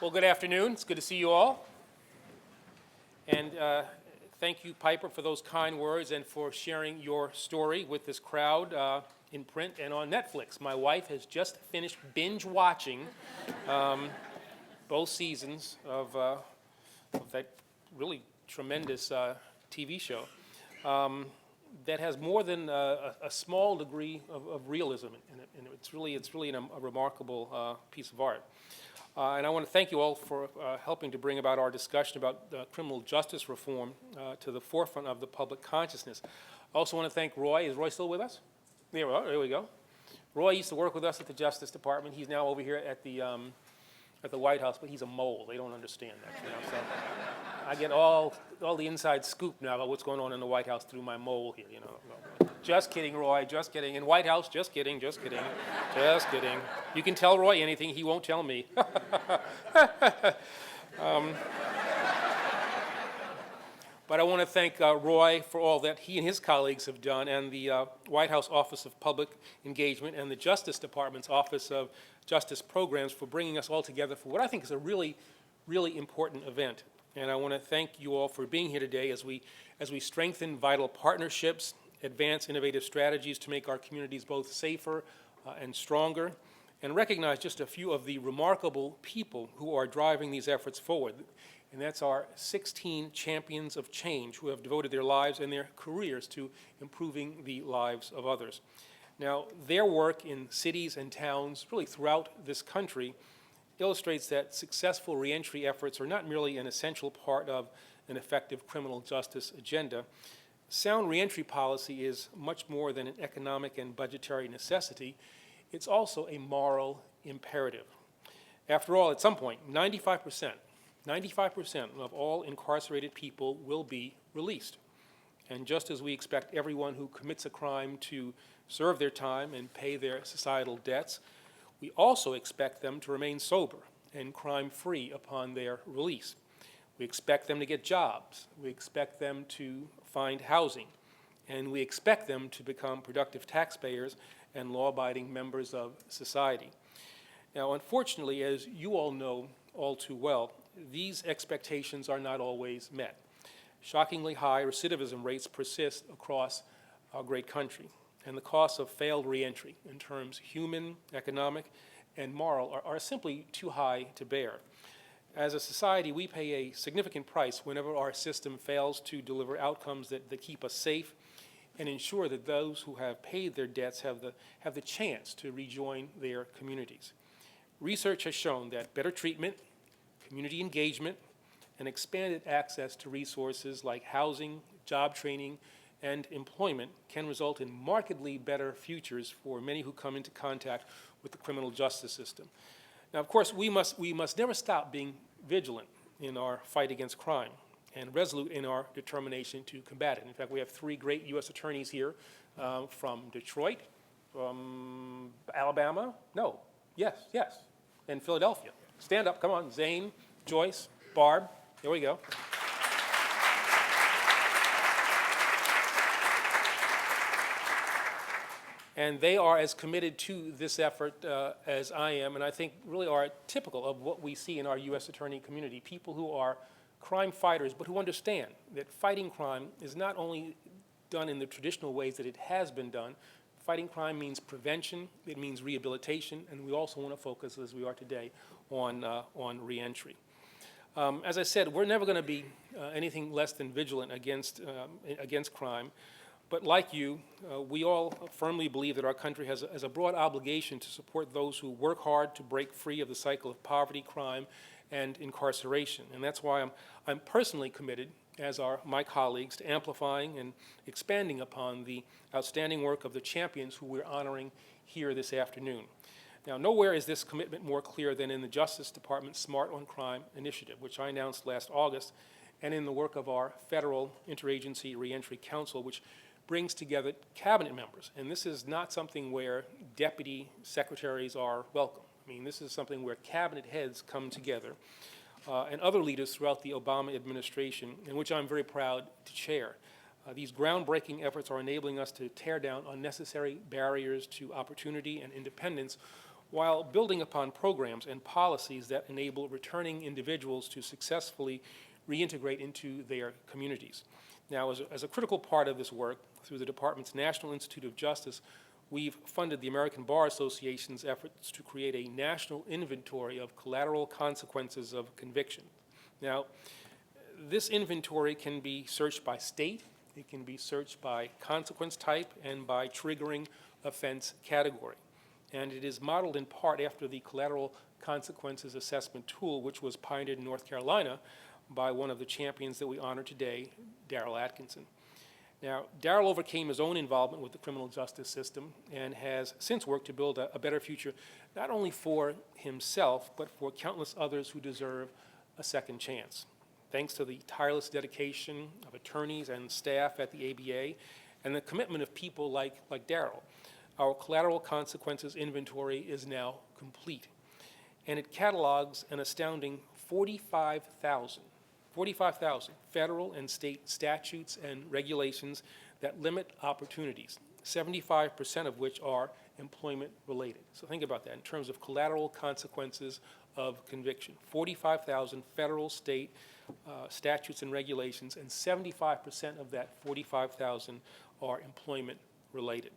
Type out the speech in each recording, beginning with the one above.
Well, good afternoon. It's good to see you all. And thank you, Piper, for those kind words and for sharing your story with this crowd in print and on Netflix. My wife has just finished binge watching both seasons of that really tremendous TV show that has more than a small degree of realism in it. And it's really a remarkable piece of art. And I want to thank you all for helping to bring about our discussion about criminal justice reform to the forefront of the public consciousness. I also want to thank Roy. Is Roy still with us? There we go. Roy used to work with us at the Justice Department. He's now over here at the White House, but he's a mole. They don't understand that. You know? So I get all the inside scoop now about what's going on in the White House through my mole here. You know. Just kidding, Roy. Just kidding. In White House, just kidding. Just kidding. Just kidding. You can tell Roy anything. He won't tell me. But I want to thank Roy for all that he and his colleagues have done, and the White House Office of Public Engagement and the Justice Department's Office of Justice Programs for bringing us all together for what I think is a really, really important event. And I want to thank you all for being here today as we strengthen vital partnerships, advance innovative strategies to make our communities both safer and stronger, and recognize just a few of the remarkable people who are driving these efforts forward. And that's our 16 champions of change who have devoted their lives and their careers to improving the lives of others. Now, their work in cities and towns really throughout this country illustrates that successful reentry efforts are not merely an essential part of an effective criminal justice agenda. Sound reentry policy is much more than an economic and budgetary necessity. It's also a moral imperative. After all, at some point, 95% of all incarcerated people will be released. And just as we expect everyone who commits a crime to serve their time and pay their societal debts, we also expect them to remain sober and crime-free upon their release. We expect them to get jobs. We expect them to find housing. And we expect them to become productive taxpayers and law-abiding members of society. Now, unfortunately, as you all know all too well, these expectations are not always met. Shockingly high recidivism rates persist across our great country, and the costs of failed reentry in terms human, economic, and moral are simply too high to bear. As a society, we pay a significant price whenever our system fails to deliver outcomes that keep us safe and ensure that those who have paid their debts have the chance to rejoin their communities. Research has shown that better treatment, community engagement, and expanded access to resources like housing, job training, and employment can result in markedly better futures for many who come into contact with the criminal justice system. Now, of course, we must never stop being vigilant in our fight against crime and resolute in our determination to combat it. In fact, we have three great U.S. attorneys here from Detroit, from Alabama, and Philadelphia. Stand up, come on, Zane, Joyce, Barb, here we go. And they are as committed to this effort as I am, and I think really are typical of what we see in our U.S. attorney community, people who are crime fighters, but who understand that fighting crime is not only done in the traditional ways that it has been done. Fighting crime means prevention, it means rehabilitation, and we also want to focus, as we are today, on reentry. As I said, we're never going to be anything less than vigilant against crime. But like you, we all firmly believe that our country has a broad obligation to support those who work hard to break free of the cycle of poverty, crime, and incarceration. And that's why I'm personally committed, as are my colleagues, to amplifying and expanding upon the outstanding work of the champions who we're honoring here this afternoon. Now, nowhere is this commitment more clear than in the Justice Department's Smart on Crime initiative, which I announced last August, and in the work of our Federal Interagency Reentry Council, which brings together cabinet members. And this is not something where deputy secretaries are welcome. I mean, this is something where cabinet heads come together and other leaders throughout the Obama administration, in which I'm very proud to chair. These groundbreaking efforts are enabling us to tear down unnecessary barriers to opportunity and independence while building upon programs and policies that enable returning individuals to successfully reintegrate into their communities. Now, as a critical part of this work, through the Department's National Institute of Justice, we've funded the American Bar Association's efforts to create a national inventory of collateral consequences of conviction. Now, this inventory can be searched by state, it can be searched by consequence type, and by triggering offense category. And it is modeled in part after the collateral consequences assessment tool, which was pioneered in North Carolina by one of the champions that we honor today, Darrell Atkinson. Now, Darrell overcame his own involvement with the criminal justice system and has since worked to build a better future, not only for himself, but for countless others who deserve a second chance. Thanks to the tireless dedication of attorneys and staff at the ABA and the commitment of people like Darrell, our collateral consequences inventory is now complete. And it catalogs an astounding 45,000 federal and state statutes and regulations that limit opportunities, 75% of which are employment related. So think about that in terms of collateral consequences of conviction. 45,000 federal, state statutes and regulations, and 75% of that 45,000 are employment related.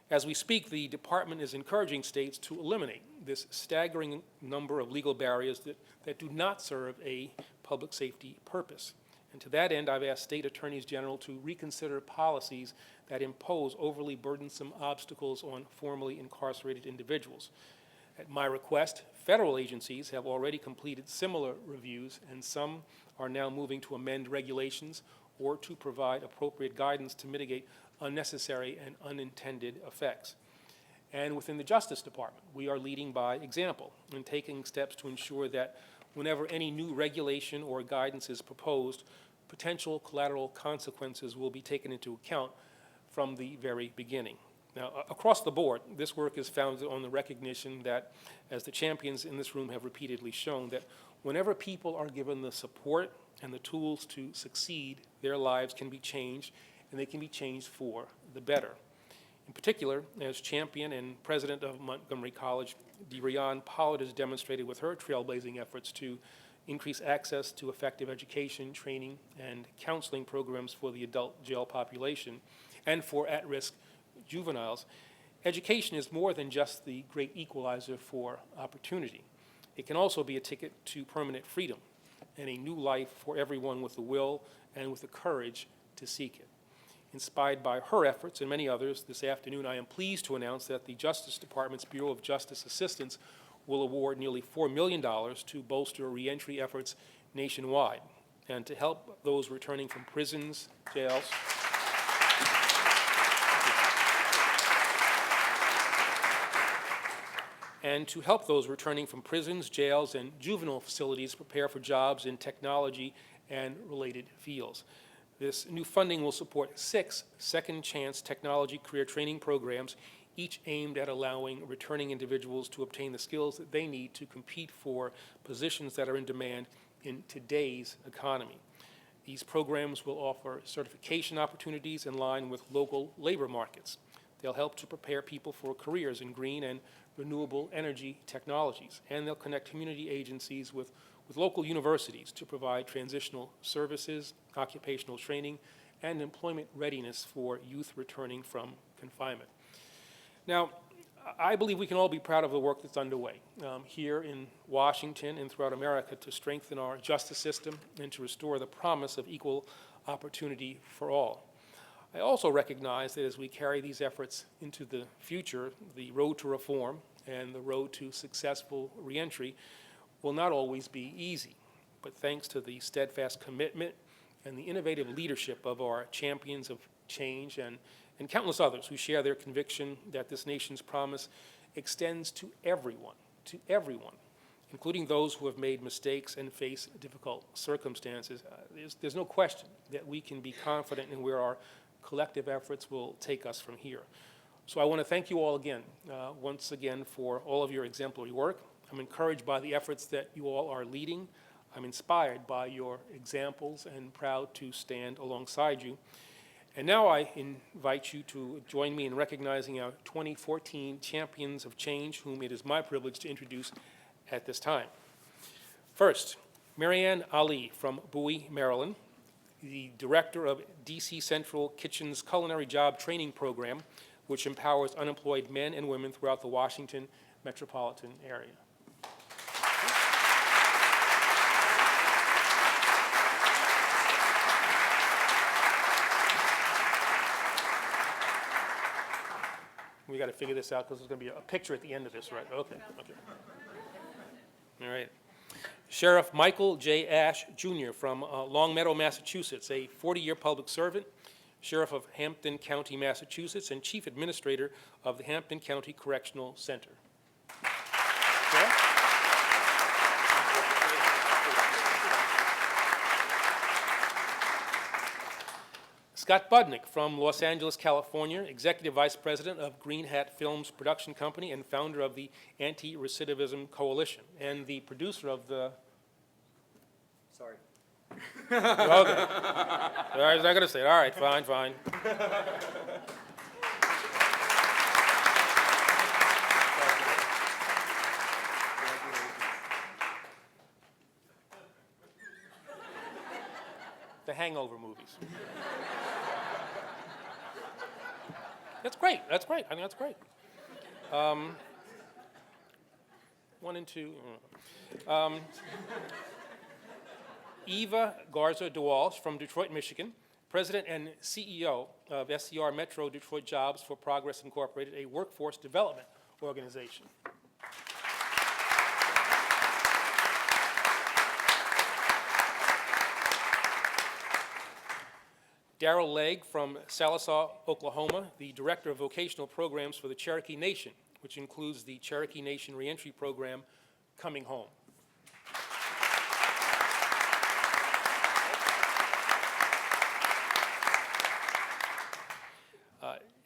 As we speak, the department is encouraging states to eliminate this staggering number of legal barriers that do not serve a public safety purpose. And to that end, I've asked state attorneys general to reconsider policies that impose overly burdensome obstacles on formerly incarcerated individuals. At my request, federal agencies have already completed similar reviews, and some are now moving to amend regulations or to provide appropriate guidance to mitigate unnecessary and unintended effects. And within the Justice Department, we are leading by example and taking steps to ensure that whenever any new regulation or guidance is proposed, potential collateral consequences will be taken into account from the very beginning. Now, across the board, this work is founded on the recognition that, as the champions in this room have repeatedly shown, that whenever people are given the support and the tools to succeed, their lives can be changed, and they can be changed for the better. In particular, as champion and president of Montgomery College, DeRionne Pollard has demonstrated with her trailblazing efforts to increase access to effective education, training, and counseling programs for the adult jail population and for at-risk juveniles. Education is more than just the great equalizer for opportunity. It can also be a ticket to permanent freedom and a new life for everyone with the will and with the courage to seek it. Inspired by her efforts and many others, this afternoon I am pleased to announce that the Justice Department's Bureau of Justice Assistance will award nearly $4 million to bolster reentry efforts nationwide and to help those returning from prisons, jails, jails, and juvenile facilities prepare for jobs in technology and related fields. This new funding will support 6 second chance technology career training programs, each aimed at allowing returning individuals to obtain the skills that they need to compete for positions that are in demand in today's economy. These programs will offer certification opportunities in line with local labor markets. They'll help to prepare people for careers in green and renewable energy technologies, and they'll connect community agencies with local universities to provide transitional services, occupational training, and employment readiness for youth returning from confinement. Now, I believe we can all be proud of the work that's underway here in Washington and throughout America to strengthen our justice system and to restore the promise of equal opportunity for all. I also recognize that as we carry these efforts into the future, the road to reform and the road to successful reentry will not always be easy. But thanks to the steadfast commitment and the innovative leadership of our champions of change and countless others who share their conviction that this nation's promise extends to everyone, including those who have made mistakes and face difficult circumstances, there's no question that we can be confident in where our collective efforts will take us from here. So I want to thank you all again, once again, for all of your exemplary work. I'm encouraged by the efforts that you all are leading. I'm inspired by your examples and proud to stand alongside you. And now I invite you to join me in recognizing our 2014 Champions of Change, whom it is my privilege to introduce at this time. First, Marianne Ali from Bowie, Maryland, the director of DC Central Kitchen's Culinary Job Training Program, which empowers unemployed men and women throughout the Washington metropolitan area. We got to figure this out because there's going to be a picture at the end of this, right? Okay. All right. Sheriff Michael J. Ash, Jr. from Longmeadow, Massachusetts, a 40-year public servant, Sheriff of Hampton County, Massachusetts, and Chief Administrator of the Hampton County Correctional Center. Sheriff? Scott Budnick from Los Angeles, California, Executive Vice President of Green Hat Films Production Company and founder of the Anti-Recidivism Coalition, and the producer of the... Sorry. Okay. I was not going to say it. All right, fine. The Hangover movies. That's great. I think that's great. 1 and 2. Eva Garza DeWalsh from Detroit, Michigan, President and CEO of SCR Metro Detroit Jobs for Progress Incorporated, a workforce development organization. Darrell Legg from Sallisaw, Oklahoma, the Director of Vocational Programs for the Cherokee Nation, which includes the Cherokee Nation Reentry Program, Coming Home.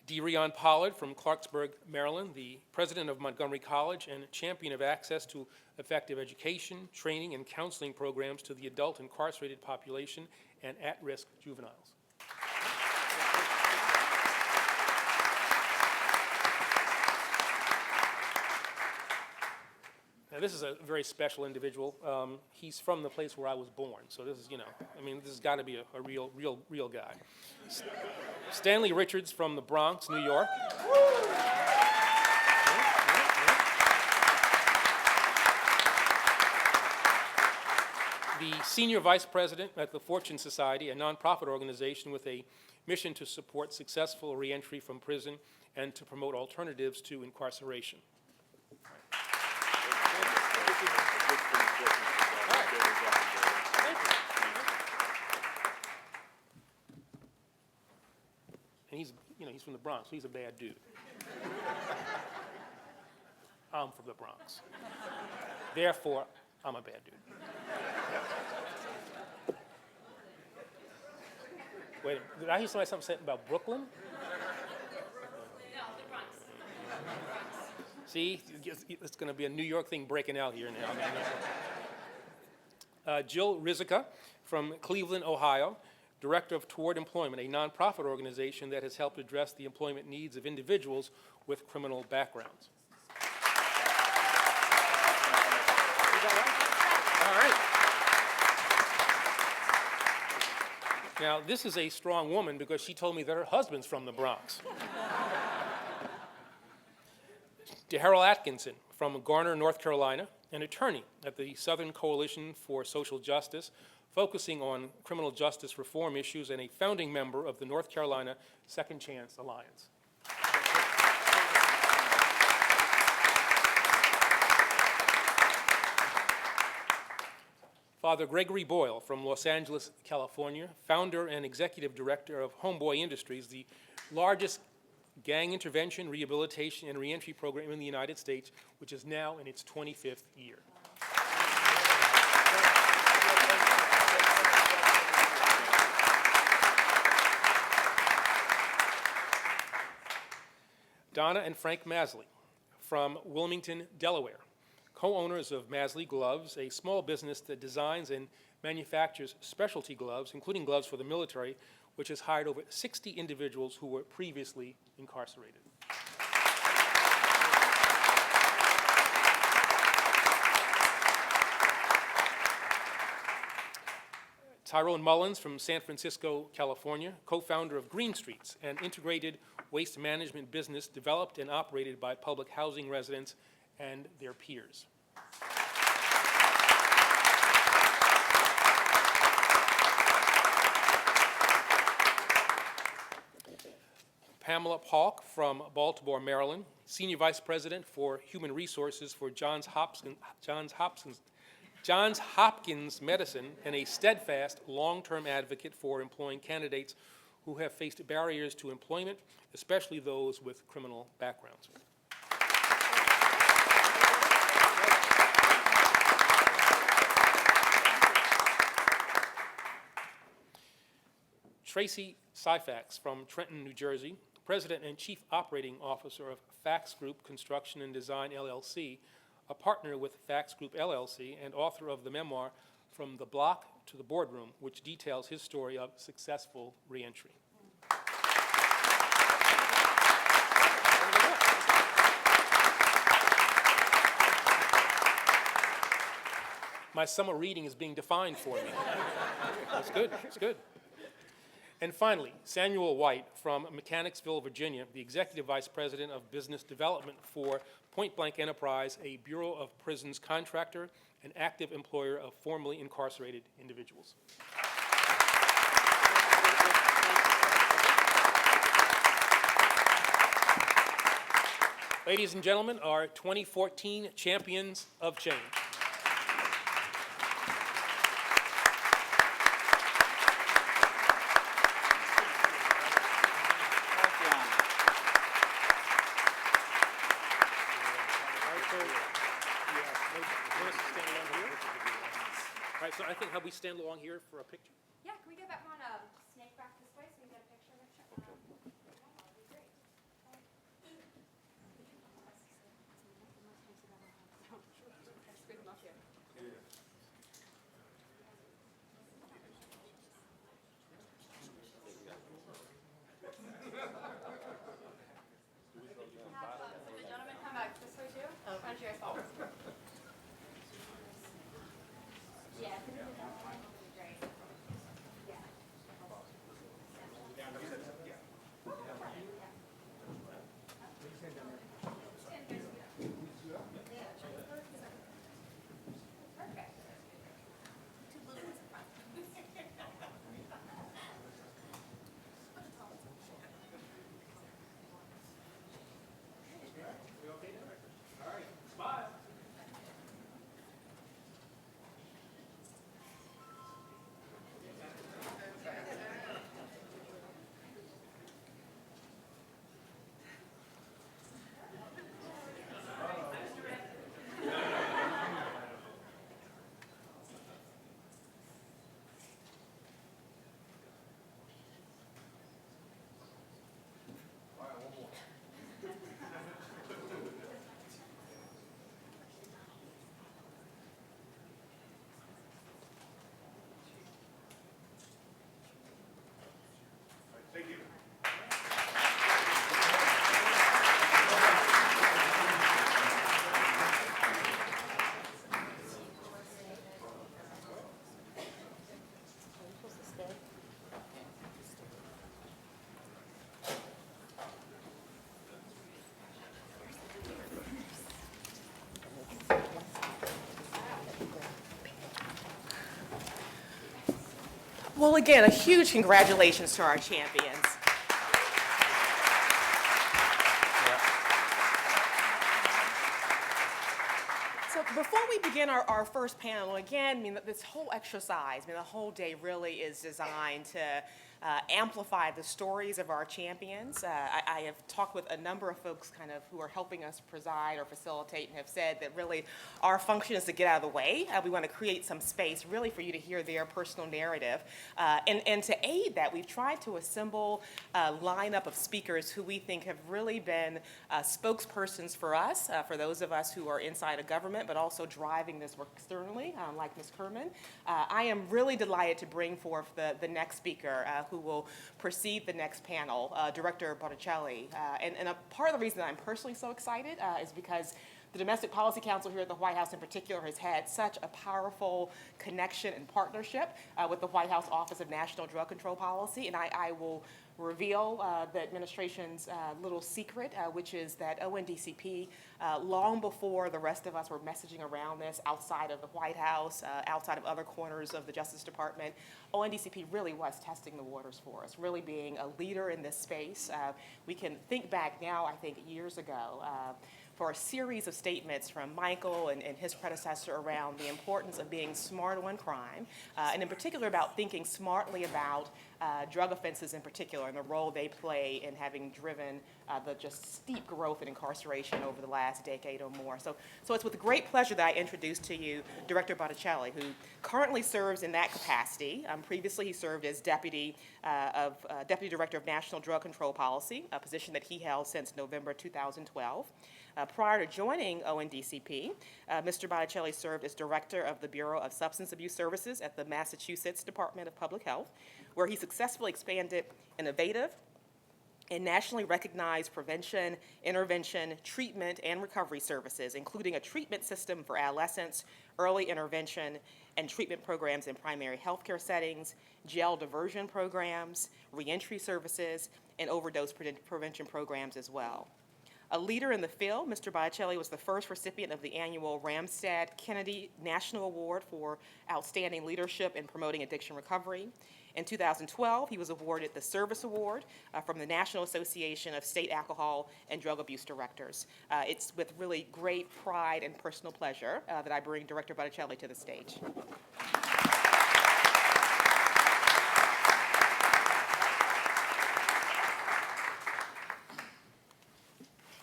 Dereon Pollard from Clarksburg, Maryland, the President of Montgomery College and champion of access to effective education, training, and counseling programs to the adult incarcerated population and at-risk juveniles. Now, this is a very special individual. He's from the place where I was born, so this is, this has got to be a real guy. Stanley Richards from the Bronx, New York. The Senior Vice President at the Fortune Society, a nonprofit organization with a mission to support successful reentry from prison and to promote alternatives to incarceration. And he's from the Bronx, so he's a bad dude. I'm from the Bronx. Therefore, I'm a bad dude. Wait a minute, did I hear something say about Brooklyn? No, the Bronx. See, it's going to be a New York thing breaking out here now. Jill Rizica from Cleveland, Ohio, Director of Toward Employment, a nonprofit organization that has helped address the employment needs of individuals with criminal backgrounds. All right. Now, this is a strong woman because she told me that her husband's from the Bronx. DeHarrell Atkinson from Garner, North Carolina, an attorney at the Southern Coalition for Social Justice, focusing on criminal justice reform issues and a founding member of the North Carolina Second Chance Alliance. Father Gregory Boyle from Los Angeles, California, founder and executive director of Homeboy Industries, the largest gang intervention, rehabilitation, and reentry program in the United States, which is now in its 25th year. Donna and Frank Masley from Wilmington, Delaware, co-owners of Masley Gloves, a small business that designs and manufactures specialty gloves, including gloves for the military, which has hired over 60 individuals who were previously incarcerated. Tyrone Mullins from San Francisco, California, co-founder of Green Streets, an integrated waste management business developed and operated by public housing residents and their peers. Pamela Paulk from Baltimore, Maryland, Senior Vice President for Human Resources for Johns Hopkins Medicine, and a steadfast, long-term advocate for employing candidates who have faced barriers to employment, especially those with criminal backgrounds. Tracy Syfax from Trenton, New Jersey, President and Chief Operating Officer of Fax Group Construction and Design, LLC, a partner with Fax Group, LLC, and author of the memoir, From the Block to the Boardroom, which details his story of successful reentry. My summer reading is being defined for me. That's good, that's good. And finally, Samuel White from Mechanicsville, Virginia, the Executive Vice President of Business Development for Point Blank Enterprise, a Bureau of Prisons contractor and active employer of formerly incarcerated individuals. Ladies and gentlemen, our 2014 Champions of Change. So I think, have we stand along here for a picture? Yeah, can we get that one snake back this way so we can get a picture of it? That would be great. That's good enough here. So the gentleman come back this way too? Why don't you guys follow? Yeah, great. Yeah. Perfect. Thank you. Well, again, a huge congratulations to our champions. So before we begin our first panel, again, I mean, this whole exercise, I mean, the whole day really is designed to amplify the stories of our champions. I have talked with a number of folks kind of who are helping us preside or facilitate and have said that really our function is to get out of the way. We want to create some space really for you to hear their personal narrative. And to aid that, we've tried to assemble a lineup of speakers who we think have really been spokespersons for us, for those of us who are inside of government, but also driving this work externally, like Ms. Kerman. I am really delighted to bring forth the next speaker, who will precede the next panel, Director Botticelli. And a part of the reason that I'm personally so excited is because the Domestic Policy Council here at the White House in particular has had such a powerful connection and partnership with the White House Office of National Drug Control Policy. And I will reveal the administration's little secret, which is that ONDCP, long before the rest of us were messaging around this outside of the White House, outside of other corners of the Justice Department, ONDCP really was testing the waters for us, really being a leader in this space. We can think back now, I think, years ago, for a series of statements from Michael and his predecessor around the importance of being smart on crime, and in particular about thinking smartly about drug offenses in particular and the role they play in having driven the just steep growth in incarceration over the last decade or more. So it's with great pleasure that I introduce to you Director Botticelli, who currently serves in that capacity. Previously, he served as Deputy Director of National Drug Control Policy, a position that he held since November 2012. Prior to joining ONDCP, Mr. Botticelli served as Director of the Bureau of Substance Abuse Services at the Massachusetts Department of Public Health, where he successfully expanded innovative and nationally recognized prevention, intervention, treatment, and recovery services, including a treatment system for adolescents, early intervention, and treatment programs in primary healthcare settings, jail diversion programs, reentry services, and overdose prevention programs as well. A leader in the field, Mr. Botticelli was the first recipient of the annual Ramstad Kennedy National Award for Outstanding Leadership in Promoting Addiction Recovery. In 2012, he was awarded the Service Award from the National Association of State Alcohol and Drug Abuse Directors. It's with really great pride and personal pleasure that I bring Director Botticelli to the stage.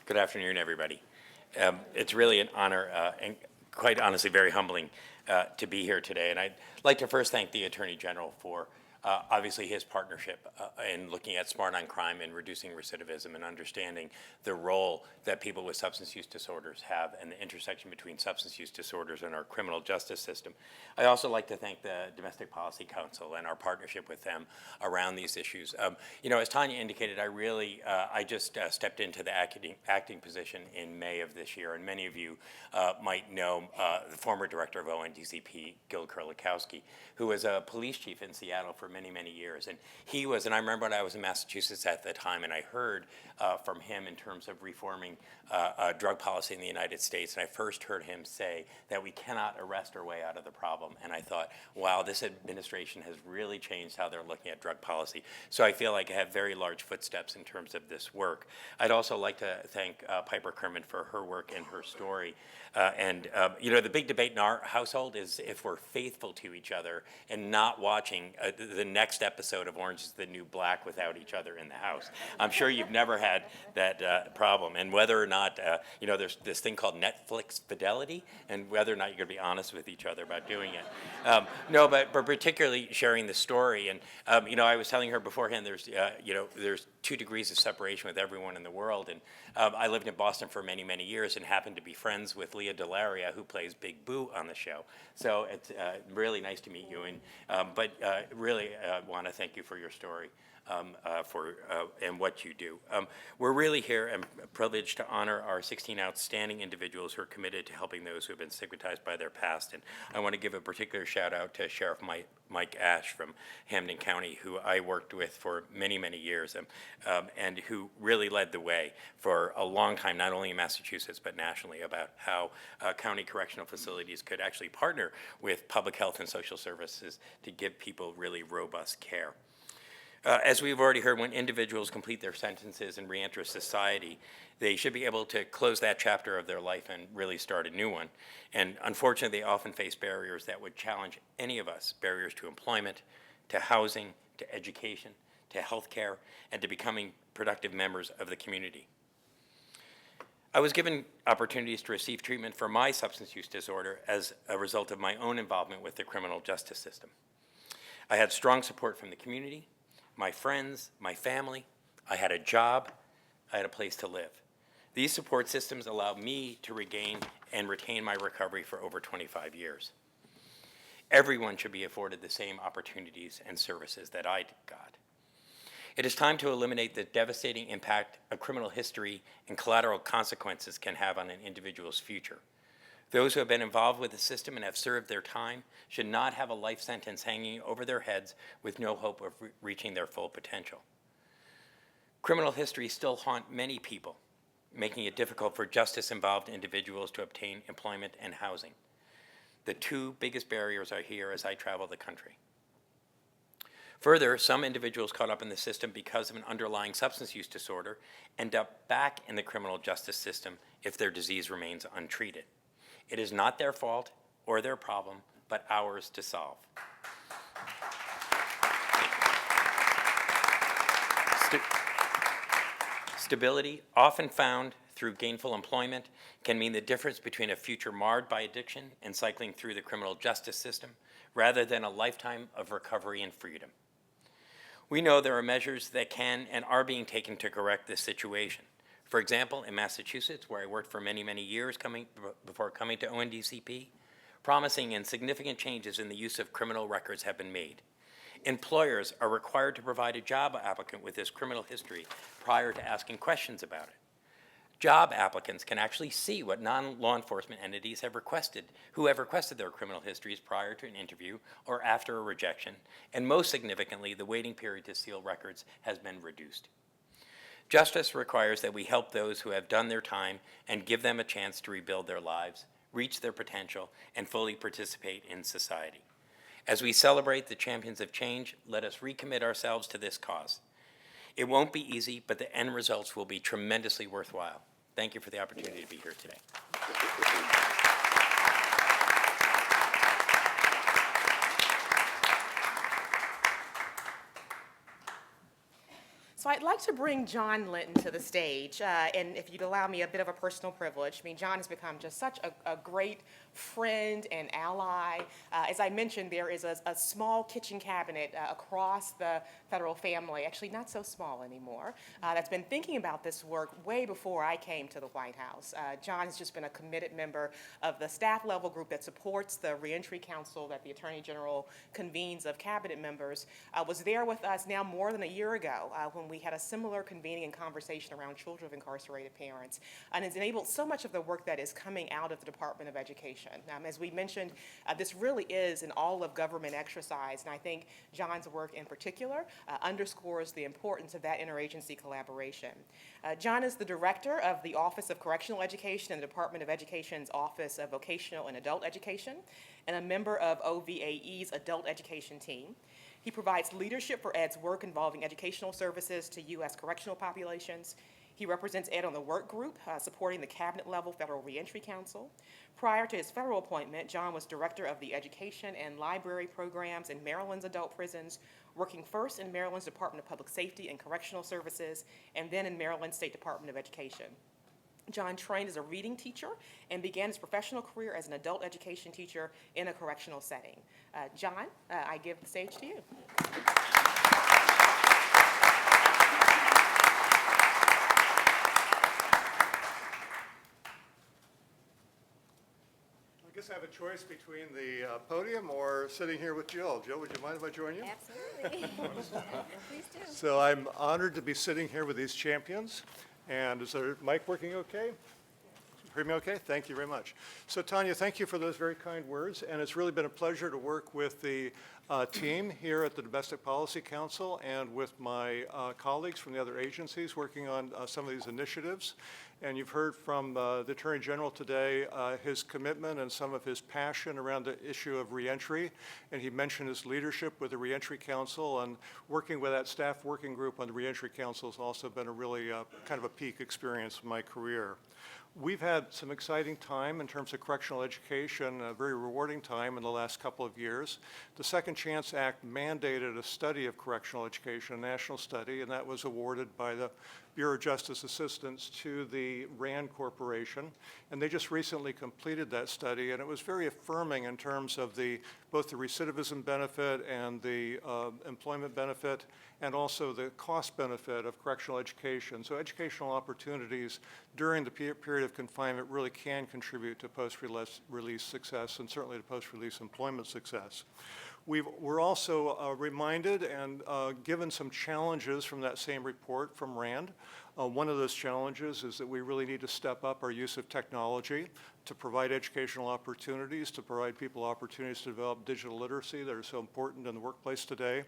Good afternoon, everybody. It's really an honor and quite honestly very humbling to be here today. And I'd like to first thank the Attorney General for obviously his partnership in looking at smart on crime and reducing recidivism and understanding the role that people with substance use disorders have and the intersection between substance use disorders and our criminal justice system. I also like to thank the Domestic Policy Council and our partnership with them around these issues. You know, as Tanya indicated, I just stepped into the acting position in May of this year, and many of you might know the former director of ONDCP, Gil Kurlikowski, who was a police chief in Seattle for many, many years. And he was, and I remember when I was in Massachusetts at the time, and I heard from him in terms of reforming drug policy in the United States, and I first heard him say that we cannot arrest our way out of the problem. And I thought, wow, this administration has really changed how they're looking at drug policy. So I feel like I have very large footsteps in terms of this work. I'd also like to thank Piper Kerman for her work and her story. You know, the big debate in our household is if we're faithful to each other and not watching the next episode of Orange is the New Black without each other in the house. I'm sure you've never had that problem. And whether or not, you know, there's this thing called Netflix fidelity, and whether or not you're going to be honest with each other about doing it. No, but particularly sharing the story. And, you know, I was telling her beforehand, there's 2 degrees of separation with everyone in the world. And I lived in Boston for many, many years and happened to be friends with Leah Delaria, who plays Big Boo on the show. So it's really nice to meet you. And really want to thank you for your story and what you do. We're really here and privileged to honor our 16 outstanding individuals who are committed to helping those who have been stigmatized by their past. And I want to give a particular shout out to Sheriff Mike Ash from Hampden County, who I worked with for many, many years, and who really led the way for a long time, not only in Massachusetts, but nationally, about how county correctional facilities could actually partner with public health and social services to give people really robust care. As we've already heard, when individuals complete their sentences and reenter society, they should be able to close that chapter of their life and really start a new one. And unfortunately, they often face barriers that would challenge any of us, barriers to employment, to housing, to education, to healthcare, and to becoming productive members of the community. I was given opportunities to receive treatment for my substance use disorder as a result of my own involvement with the criminal justice system. I had strong support from the community, my friends, my family. I had a job. I had a place to live. These support systems allowed me to regain and retain my recovery for over 25 years. Everyone should be afforded the same opportunities and services that I got. It is time to eliminate the devastating impact a criminal history and collateral consequences can have on an individual's future. Those who have been involved with the system and have served their time should not have a life sentence hanging over their heads with no hope of reaching their full potential. Criminal histories still haunt many people, making it difficult for justice-involved individuals to obtain employment and housing. The two biggest barriers are here as I travel the country. Further, some individuals caught up in the system because of an underlying substance use disorder end up back in the criminal justice system if their disease remains untreated. It is not their fault or their problem, but ours to solve. Stability, often found through gainful employment, can mean the difference between a future marred by addiction and cycling through the criminal justice system, rather than a lifetime of recovery and freedom. We know there are measures that can and are being taken to correct this situation. For example, in Massachusetts, where I worked for many, many years before coming to ONDCP, promising and significant changes in the use of criminal records have been made. Employers are required to provide a job applicant with this criminal history prior to asking questions about it. Job applicants can actually see what non-law enforcement entities have requested, who have requested their criminal histories prior to an interview or after a rejection, and most significantly, the waiting period to seal records has been reduced. Justice requires that we help those who have done their time and give them a chance to rebuild their lives, reach their potential, and fully participate in society. As we celebrate the champions of change, let us recommit ourselves to this cause. It won't be easy, but the end results will be tremendously worthwhile. Thank you for the opportunity to be here today. So I'd like to bring John Linton to the stage, and if you'd allow me a bit of a personal privilege. I mean, John has become just such a great friend and ally. As I mentioned, there is a small kitchen cabinet across the federal family, actually not so small anymore, that's been thinking about this work way before I came to the White House. John has just been a committed member of the staff level group that supports the Reentry Council that the Attorney General convenes of cabinet members. Was there with us now more than a year ago when we had a similar convening and conversation around children of incarcerated parents, and has enabled so much of the work that is coming out of the Department of Education. As we mentioned, this really is an all-of-government exercise, and I think John's work in particular underscores the importance of that interagency collaboration. John is the director of the Office of Correctional Education in the Department of Education's Office of Vocational and Adult Education, and a member of OVAE's Adult Education team. He provides leadership for ED's work involving educational services to U.S. correctional populations. He represents ED on the work group supporting the cabinet-level Federal Reentry Council. Prior to his federal appointment, John was director of the education and library programs in Maryland's adult prisons, working first in Maryland's Department of Public Safety and Correctional Services, and then in Maryland State Department of Education. John trained as a reading teacher and began his professional career as an adult education teacher in a correctional setting. John, I give the stage to you. I guess I have a choice between the podium or sitting here with Jill. Jill, would you mind if I join you? Absolutely. Please do. So I'm honored to be sitting here with these champions. And is the mic working okay? Hear me okay? Thank you very much. So Tanya, thank you for those very kind words. And it's really been a pleasure to work with the team here at the Domestic Policy Council and with my colleagues from the other agencies working on some of these initiatives. And you've heard from the Attorney General today his commitment and some of his passion around the issue of reentry. And he mentioned his leadership with the Reentry Council, and working with that staff working group on the Reentry Council has also been a really kind of a peak experience in my career. We've had some exciting time in terms of correctional education, a very rewarding time in the last couple of years. The Second Chance Act mandated a study of correctional education, a national study, and that was awarded by the Bureau of Justice Assistance to the RAND Corporation. And they just recently completed that study, and it was very affirming in terms of the both the recidivism benefit and the employment benefit, and also the cost benefit of correctional education. So educational opportunities during the period of confinement really can contribute to post-release success and certainly to post-release employment success. We're also reminded and given some challenges from that same report from RAND. One of those challenges is that we really need to step up our use of technology to provide educational opportunities, to provide people opportunities to develop digital literacy that are so important in the workplace today,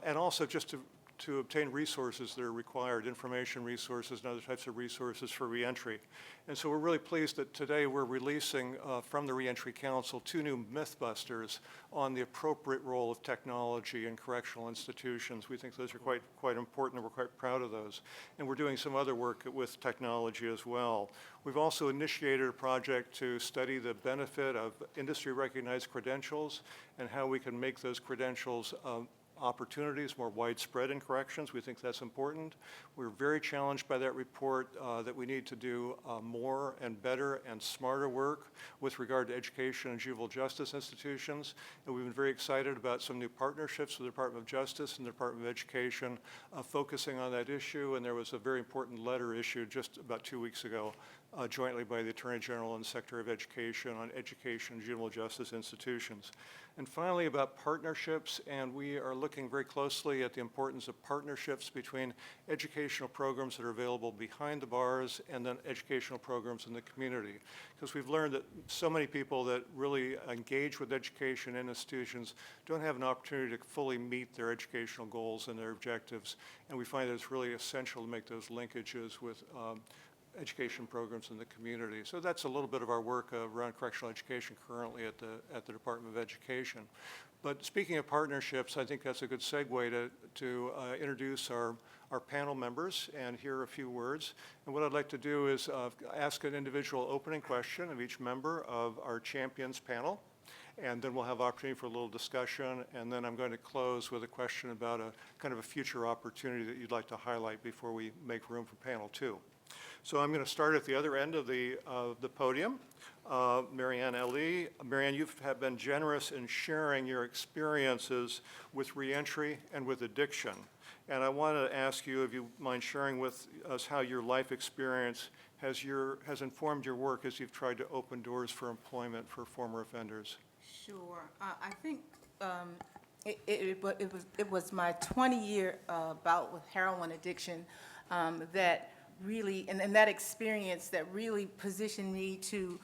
and also just to obtain resources that are required, information resources and other types of resources for reentry. And so we're really pleased that today we're releasing from the Reentry Council 2 new Mythbusters on the appropriate role of technology in correctional institutions. We think those are quite important, and we're quite proud of those. And we're doing some other work with technology as well. We've also initiated a project to study the benefit of industry-recognized credentials and how we can make those credentials opportunities more widespread in corrections. We think that's important. We're very challenged by that report that we need to do more and better and smarter work with regard to education and juvenile justice institutions. And we've been very excited about some new partnerships with the Department of Justice and the Department of Education focusing on that issue. And there was a very important letter issued just about 2 weeks ago jointly by the Attorney General and the Secretary of Education on education and juvenile justice institutions. And finally, about partnerships, and we are looking very closely at the importance of partnerships between educational programs that are available behind the bars and then educational programs in the community. Because we've learned that so many people that really engage with education in institutions don't have an opportunity to fully meet their educational goals and their objectives, and we find that it's really essential to make those linkages with education programs in the community. So that's a little bit of our work around correctional education currently at the Department of Education. But speaking of partnerships, I think that's a good segue to introduce our panel members and hear a few words. And what I'd like to do is ask an individual opening question of each member of our Champions panel. And then we'll have opportunity for a little discussion, and then I'm going to close with a question about a kind of a future opportunity that you'd like to highlight before we make room for panel 2. So I'm going to start at the other end of the podium. Marianne Ali. Marianne, you have been generous in sharing your experiences with reentry and with addiction. And I want to ask you if you mind sharing with us how your life experience has informed your work as you've tried to open doors for employment for former offenders. Sure. I think it was my 20-year bout with heroin addiction that really, and that experience that really positioned me to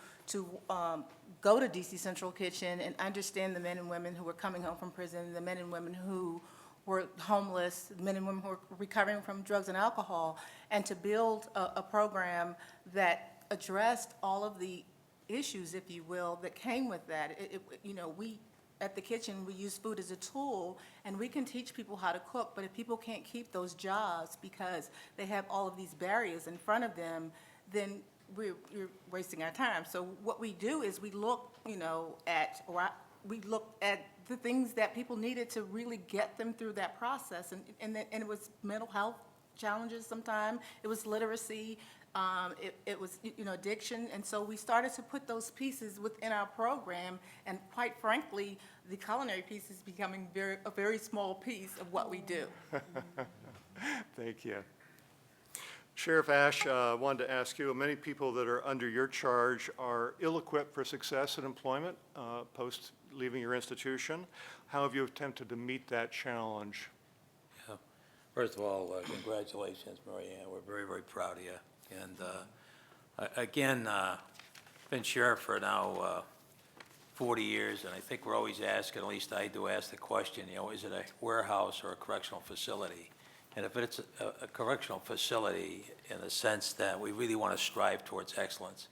go to DC Central Kitchen and understand the men and women who were coming home from prison, the men and women who were homeless, the men and women who were recovering from drugs and alcohol, and to build a program that addressed all of the issues, if you will, that came with that. We at the kitchen, we use food as a tool, and we can teach people how to cook, but if people can't keep those jobs because they have all of these barriers in front of them, then we're wasting our time. So what we do is we look, at the things that people needed to really get them through that process, and it was mental health challenges sometimes, it was literacy, it was addiction, and so we started to put those pieces within our program, and quite frankly, the culinary piece is becoming a very small piece of what we do. Thank you. Sheriff Ash, wanted to ask you, many people that are under your charge are ill-equipped for success in employment post leaving your institution. How have you attempted to meet that challenge? Yeah. First of all, congratulations, Marianne. We're very, very proud of you. And again, been sheriff for now 40 years, and I think we're always asking, at least I do ask the question, is it a warehouse or a correctional facility? And if it's a correctional facility, in the sense that we really want to strive towards excellence,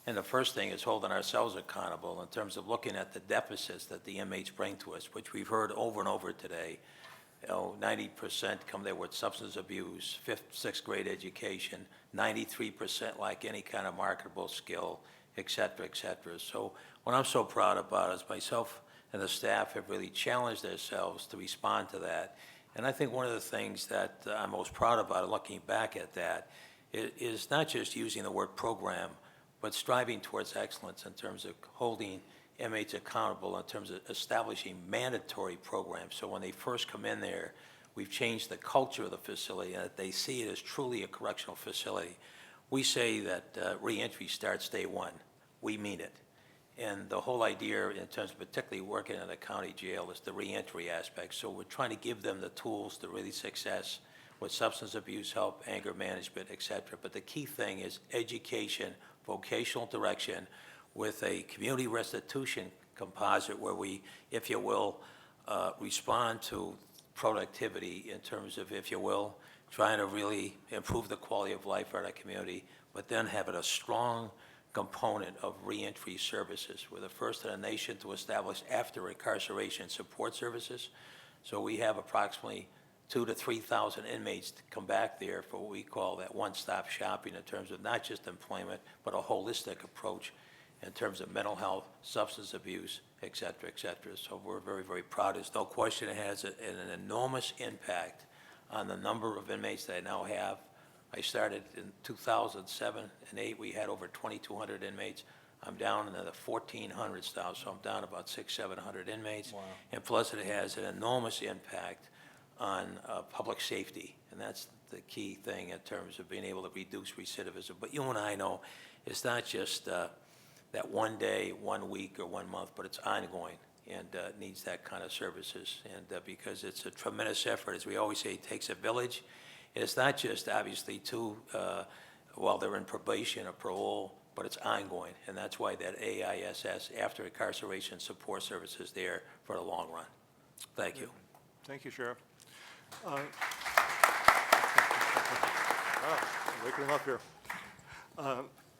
and the first thing is holding ourselves accountable in terms of looking at the deficits that the inmates bring to us, which we've heard over and over today. 90% come there with substance abuse, 5th, 6th grade education, 93% lack any kind of marketable skill, et cetera, et cetera. So what I'm so proud about is myself and the staff have really challenged ourselves to respond to that. And I think one of the things that I'm most proud about, looking back at that, is not just using the word program, but striving towards excellence in terms of holding inmates accountable in terms of establishing mandatory programs. So when they first come in there, we've changed the culture of the facility, and that they see it as truly a correctional facility. We say that reentry starts day one. We mean it. And the whole idea, in terms of particularly working in a county jail, is the reentry aspect. So we're trying to give them the tools to really success with substance abuse help, anger management, et cetera. But the key thing is education, vocational direction, with a community restitution composite where we, if you will, respond to productivity in terms of, if you will, trying to really improve the quality of life for our community, but then having a strong component of reentry services. We're the first in the nation to establish after incarceration support services. So we have approximately 2,000 to 3,000 inmates to come back there for what we call that one-stop shopping in terms of not just employment, but a holistic approach in terms of mental health, substance abuse, et cetera, et cetera. So we're very, very proud. There's no question it has an enormous impact on the number of inmates that I now have. I started in 2007 and 8. We had over 2,200 inmates. I'm down in the 1,400s now, so I'm down about 600, 700 inmates. Wow. And plus it has an enormous impact on public safety, and that's the key thing in terms of being able to reduce recidivism. But you and I know it's not just that one day, 1 week, or 1 month, but it's ongoing and needs that kind of services. And because it's a tremendous effort, as we always say, it takes a village. And it's not just obviously while they're in probation or parole, but it's ongoing. And that's why that AISS, after incarceration support services, there for the long run. Thank you. Thank you, Sheriff. Waking him up here.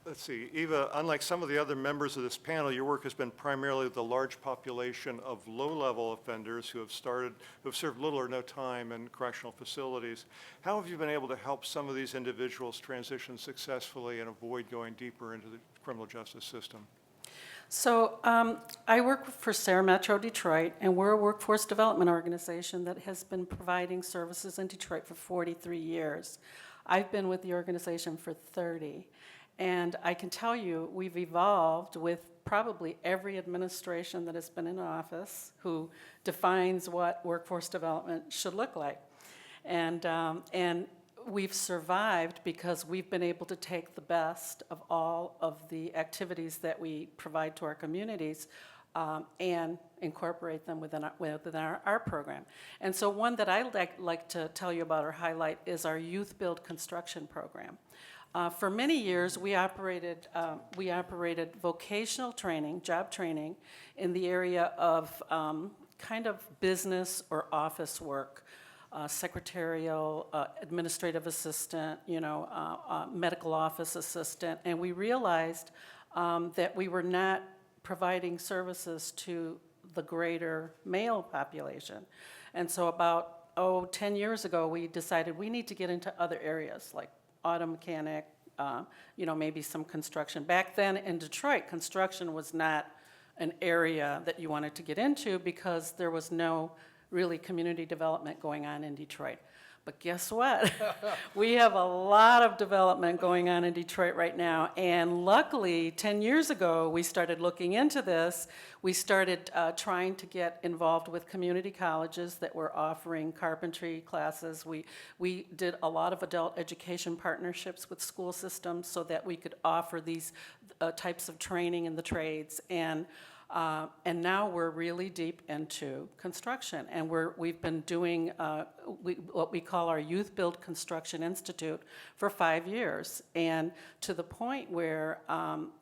Let's see, Eva, unlike some of the other members of this panel, your work has been primarily with the large population of low-level offenders who have served little or no time in correctional facilities. How have you been able to help some of these individuals transition successfully and avoid going deeper into the criminal justice system? So I work for Sarah Metro Detroit, and we're a workforce development organization that has been providing services in Detroit for 43 years. I've been with the organization for 30. And I can tell you, we've evolved with probably every administration that has been in office who defines what workforce development should look like. And we've survived because we've been able to take the best of all of the activities that we provide to our communities and incorporate them within our program. And so one that I like to tell you about or highlight is our Youth Build Construction program. For many years, we operated vocational training, job training, in the area of kind of business or office work, secretarial, administrative assistant, medical office assistant, and we realized that we were not providing services to the greater male population. And so about 10 years ago, we decided we need to get into other areas like auto mechanic, maybe some construction. Back then in Detroit, construction was not an area that you wanted to get into because there was no really community development going on in Detroit. But guess what? We have a lot of development going on in Detroit right now, and luckily 10 years ago we started looking into this. We started trying to get involved with community colleges that were offering carpentry classes. We did a lot of adult education partnerships with school systems so that we could offer these types of training in the trades. And now we're really deep into construction, and we've been doing what we call our Youth Build Construction Institute for 5 years, and to the point where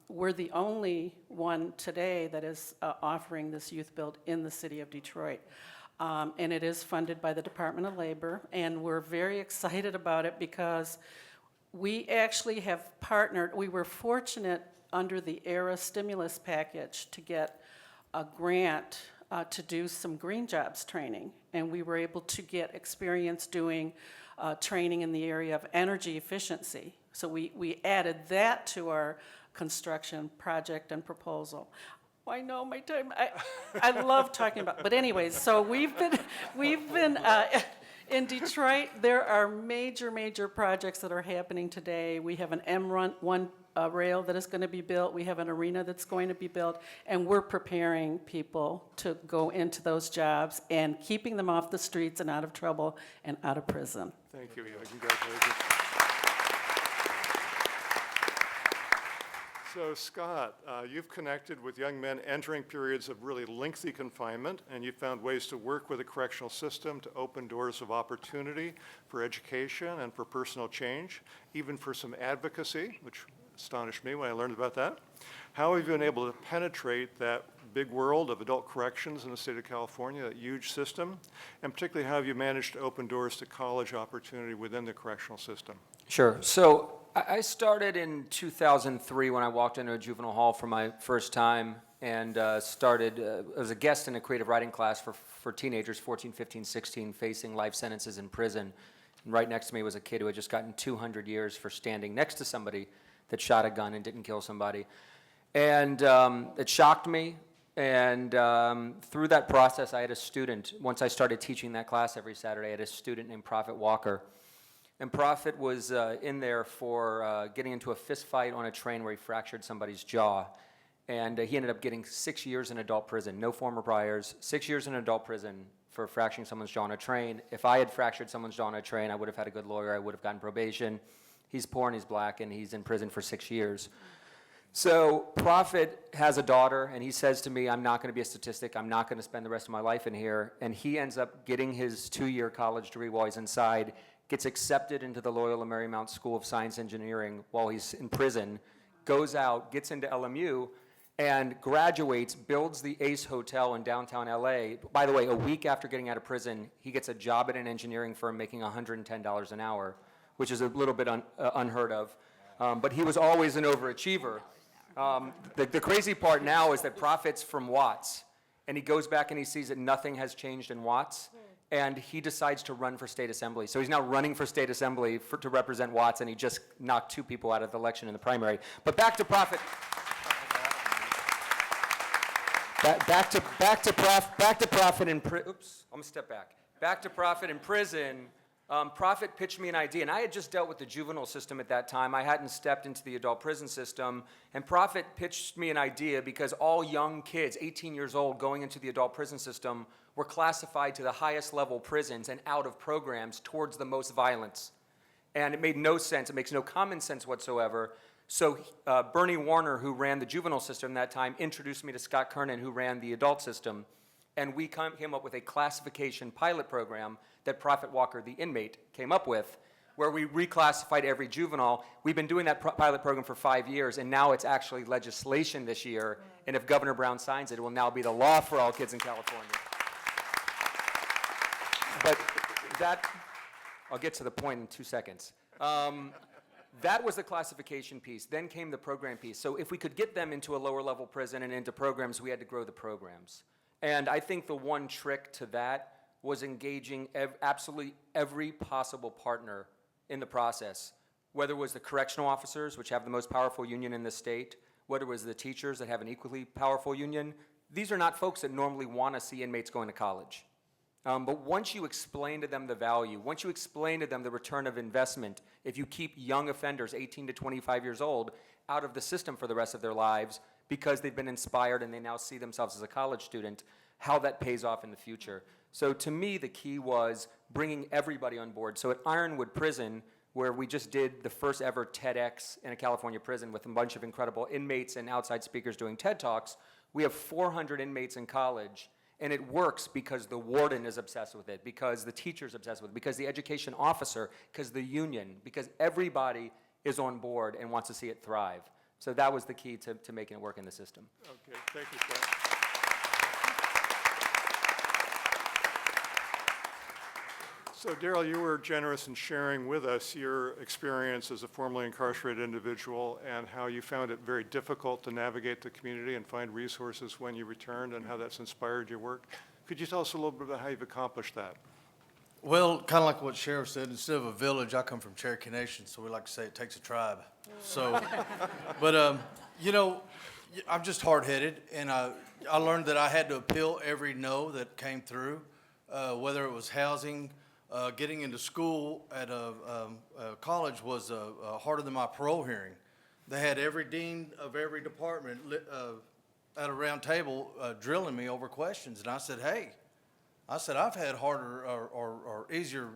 we're the only one today that is offering this Youth Build in the city of Detroit. And it is funded by the Department of Labor, and we're very excited about it because we actually have partnered. We were fortunate under the ERA stimulus package to get a grant to do some green jobs training. And we were able to get experience doing training in the area of energy efficiency. So we added that to our construction project and proposal. I know my time, I love talking about, but anyways, so we've been in Detroit, there are major projects that are happening today. We have an M1 rail that is going to be built. We have an arena that's going to be built, and we're preparing people to go into those jobs and keeping them off the streets and out of trouble and out of prison. Thank you, Eva. Congratulations. So Scott, you've connected with young men entering periods of really lengthy confinement, and you've found ways to work with the correctional system to open doors of opportunity for education and for personal change, even for some advocacy, which astonished me when I learned about that. How have you been able to penetrate that big world of adult corrections in the state of California, that huge system? And particularly, how have you managed to open doors to college opportunity within the correctional system? Sure. So I started in 2003 when I walked into a juvenile hall for my first time and started as a guest in a creative writing class for teenagers, 14, 15, 16, facing life sentences in prison. And right next to me was a kid who had just gotten 200 years for standing next to somebody that shot a gun and didn't kill somebody. And it shocked me. And through that process, I had a student, once I started teaching that class every Saturday, I had a student named Prophet Walker. And Prophet was in there for getting into a fist fight on a train where he fractured somebody's jaw. And he ended up getting 6 years in adult prison, no former priors, 6 years in adult prison for fracturing someone's jaw on a train. If I had fractured someone's jaw on a train, I would have had a good lawyer, I would have gotten probation. He's poor and he's black, and he's in prison for 6 years. So Prophet has a daughter, and he says to me, I'm not going to be a statistic. I'm not going to spend the rest of my life in here. And he ends up getting his 2-year college degree while he's inside, gets accepted into the Loyola Marymount School of Science Engineering while he's in prison, goes out, gets into LMU, and graduates, builds the Ace Hotel in downtown LA. By the way, a week after getting out of prison, he gets a job at an engineering firm making $110 an hour, which is a little bit unheard of. But he was always an overachiever. The crazy part now is that Prophet's from Watts, and he goes back and he sees that nothing has changed in Watts, and he decides to run for state assembly. So he's now running for state assembly to represent Watts, and he just knocked 2 people out of the election in the primary. But back to Prophet. Back to Prophet in prison. Oops, I'm gonna step back. Back to Prophet in prison. Prophet pitched me an idea, and I had just dealt with the juvenile system at that time. I hadn't stepped into the adult prison system, and Prophet pitched me an idea because all young kids, 18 years old, going into the adult prison system were classified to the highest level prisons and out of programs towards the most violence. And it made no sense. It makes no common sense whatsoever. So Bernie Warner, who ran the juvenile system that time, introduced me to Scott Kernan, who ran the adult system. And we came up with a classification pilot program that Prophet Walker, the inmate, came up with, where we reclassified every juvenile. We've been doing that pilot program for 5 years, and now it's actually legislation this year. And if Governor Brown signs it, it will now be the law for all kids in California. But that, I'll get to the point in 2 seconds. That was the classification piece. Then came the program piece. So if we could get them into a lower level prison and into programs, we had to grow the programs. And I think the one trick to that was engaging absolutely every possible partner in the process, whether it was the correctional officers, which have the most powerful union in the state, whether it was the teachers that have an equally powerful union. These are not folks that normally want to see inmates going to college. But once you explain to them the value, once you explain to them the return of investment, if you keep young offenders, 18 to 25 years old, out of the system for the rest of their lives because they've been inspired and they now see themselves as a college student, how that pays off in the future. So to me, the key was bringing everybody on board. So at Ironwood Prison, where we just did the first ever TEDx in a California prison with a bunch of incredible inmates and outside speakers doing TED Talks, we have 400 inmates in college. And it works because the warden is obsessed with it, because the teacher's obsessed with it, because the education officer, because the union, because everybody is on board and wants to see it thrive. So that was the key to making it work in the system. Okay, thank you, Scott. So Daryl, you were generous in sharing with us your experience as a formerly incarcerated individual and how you found it very difficult to navigate the community and find resources when you returned and how that's inspired your work. Could you tell us a little bit about how you've accomplished that? Well, kind of like what Sheriff said, instead of a village, I come from Cherokee Nation, so we like to say it takes a tribe. So, but, you know, I'm just hard-headed, and I learned that I had to appeal every no that came through, whether it was housing. Getting into school at a college was harder than my parole hearing. they had every dean of every department at a round table drilling me over questions. And I said, hey, I've had harder or easier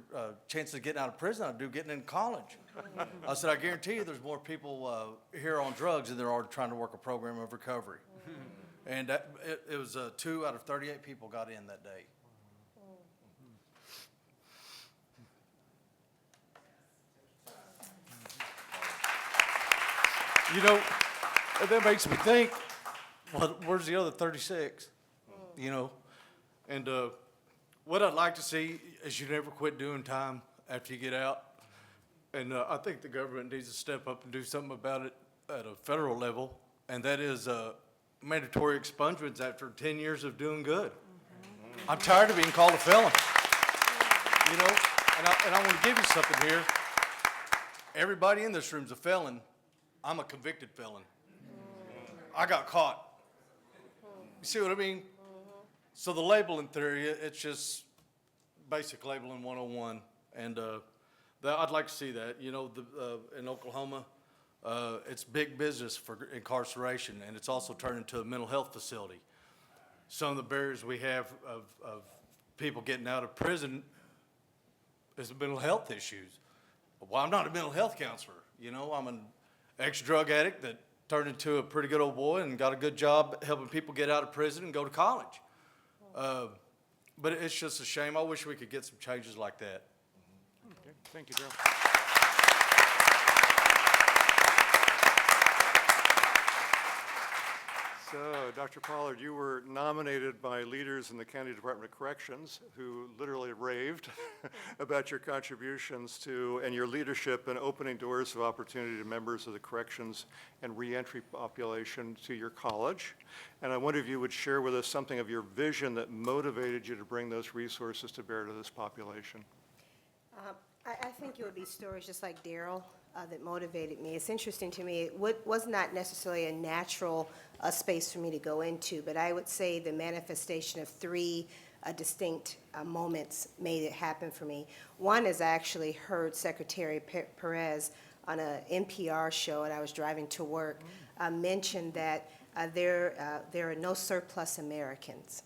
chances of getting out of prison than I do getting in college. I said, I guarantee you there's more people here on drugs than there are trying to work a program of recovery. And it was 2 out of 38 people got in that day. You know, that makes me think, well, where's the other 36? You know, and what I'd like to see is you never quit doing time after you get out. And I think the government needs to step up and do something about it at a federal level, and that is mandatory expungements after 10 years of doing good. I'm tired of being called a felon. You know, and I want to give you something here. Everybody in this room's a felon. I'm a convicted felon. I got caught. You see what I mean? So the labeling theory, it's just basic labeling 101. And I'd like to see that. You know, in Oklahoma, it's big business for incarceration, and it's also turned into a mental health facility. Some of the barriers we have of people getting out of prison is mental health issues. Well, I'm not a mental health counselor. You know, I'm an ex-drug addict that turned into a pretty good old boy and got a good job helping people get out of prison and go to college. But it's just a shame. I wish we could get some changes like that. Okay, thank you, Darrell. So, Dr. Pollard, you were nominated by leaders in the County Department of Corrections who literally raved about your contributions to and your leadership in opening doors of opportunity to members of the corrections and reentry population to your college. And I wonder if you would share with us something of your vision that motivated you to bring those resources to bear to this population. I think it would be stories just like Darrell that motivated me. It's interesting to me. It was not necessarily a natural space for me to go into, but I would say the manifestation of three distinct moments made it happen for me. One is I actually heard Secretary Perez on an NPR show, and I was driving to work, mention that there are no surplus Americans.